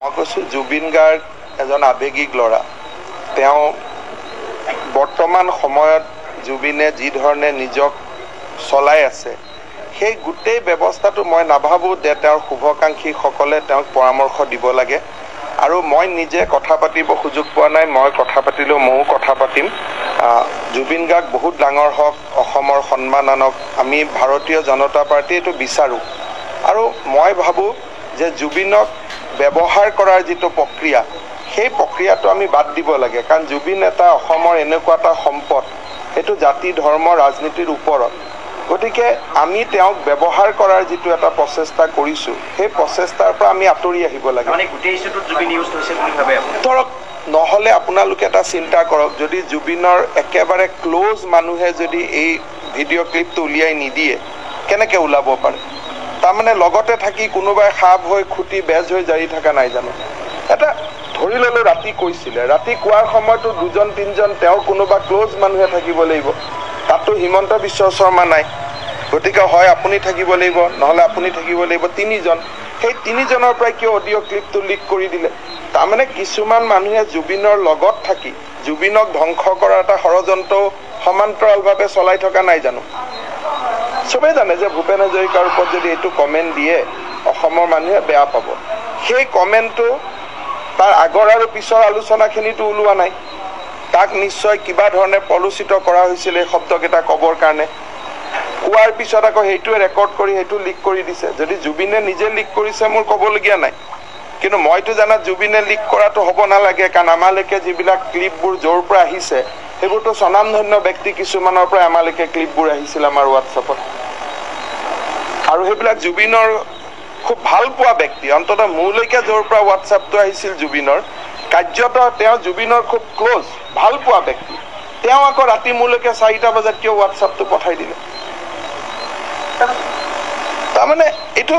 মই কৈছোঁ জুবিন গাৰ্গ এজন আৱেগিক ল'ৰা। তেওঁ বৰ্তমান সময়ত জুবিনে যি ধৰণে নিজক চলাই আছে সেই গোটেই ব্যৱস্থাটো মই নাভাবোঁ যে তেওঁৰ শুভাকাংক্ষীসকলে তেওঁক পৰামৰ্শ দিব লাগে। আৰু মই নিজে কথা পাতিব সুযোগ পোৱা নাই, মই কথা পাতিলেও ময়ো কথা পাতিম। জুবিন গাৰ্গ বহুত ডাঙৰ হওক, অসমৰ সন্মান আনক, আমি ভাৰতীয় জনতা পাৰ্টী এইটো বিচাৰোঁ। আৰু মই ভাবোঁ যে জুবিনক ব্যৱহাৰ কৰাৰ যিটো প্ৰক্ৰিয়া সেই প্ৰক্ৰিয়াটো আমি বাদ দিব লাগে, কাৰণ জুবিন এটা অসমৰ এনেকুৱা এটা সম্পদ, সেইটো জাতি ধৰ্ম ৰাজনীতিৰ ওপৰত। গতিকে আমি তেওঁক ব্যৱহাৰ কৰাৰ যিটো এটা প্ৰচেষ্টা কৰিছোঁ সেই প্ৰচেষ্টাৰ পৰা আমি আঁতৰি আহিব লাগে। ধৰক নহ'লে আপোনালোকে এটা চিন্তা কৰক, যদি জুবিনৰ একেবাৰে ক্ল'জ মানুহে যদি এই ভিডিঅ' ক্লিপটো উলিয়াই নিদিয়ে কেনেকৈ ওলাব পাৰে? তাৰমানে লগতে থাকি কোনোবাই সাপ হৈ খুটি বেজ হৈ জাৰি থকা নাই জানো? এটা ধৰি ল'লোঁ ৰাতি কৈছিলে, ৰাতি কোৱাৰ সময়তো দুজন তিনিজন তেওঁৰ কোনোবা ক্ল'জ মানুহে থাকিব লাগিব। তাতো হিমন্ত বিশ্ব শৰ্মা নাই, গতিকে হয় আপুনি থাকিব লাগিব, নহ'লে আপুনি থাকিব লাগিব তিনিজন। সেই তিনিজনৰ পৰাই কিয় অডিঅ' ক্লিপটো লিক কৰি দিলে? তাৰমানে কিছুমান মানুহে জুবিনৰ লগত থাকি জুবিনক ধ্বংস কৰাৰ এটা ষড়যন্ত্ৰও সমান্তৰালভাৱে চলাই থকা নাই জানো? চবেই জানে যে ভূপেন হাজৰিকাৰ ওপৰত যদি এইটো কমেণ্ট দিয়ে অসমৰ মানুহে বেয়া পাব। সেই কমেণ্টটো তাৰ আগৰ আৰু পিছৰ আলোচনাখিনিতো ওলোৱা নাই। তাক নিশ্চয় কিবা ধৰণে প্ৰলোচিত কৰা হৈছিল এই শব্দকেইটা ক'বৰ কাৰণে। কোৱাৰ পিছত আকৌ সেইটোৱে ৰেকৰ্ড কৰি সেইটো লিক কৰি দিছে। যদি জুবিনে নিজে লিক কৰিছে মোৰ ক'বলগীয়া নাই, কিন্তু মইতো জানাত জুবিনে লিক কৰাটো হ'ব নালাগে, কাৰণ আমালৈকে যিবিলাক ক্লিপবোৰ য'ৰ পৰা আহিছে সেইবোৰতো স্বনামধন্য ব্যক্তি কিছুমানৰ পৰা আমালৈকে ক্লিপবোৰ আহিছিল আমাৰ হোৱাটছএপত। আৰু সেইবিলাক জুবিনৰ খুব ভাল পোৱা ব্যক্তি, অন্ততঃ মোৰলৈকে য'ৰ পৰা হোৱাটছএপটো আহিছিল জুবিনৰ, কাৰ্যত তেওঁ জুবিনৰ খুব ক্ল'জ ভাল পোৱা ব্যক্তি। তেওঁ আকৌ ৰাতি মোৰলৈকে 4টা বজাত কিয় হোৱাটছএপটো পঠাই দিলে? তাৰমানে এইটো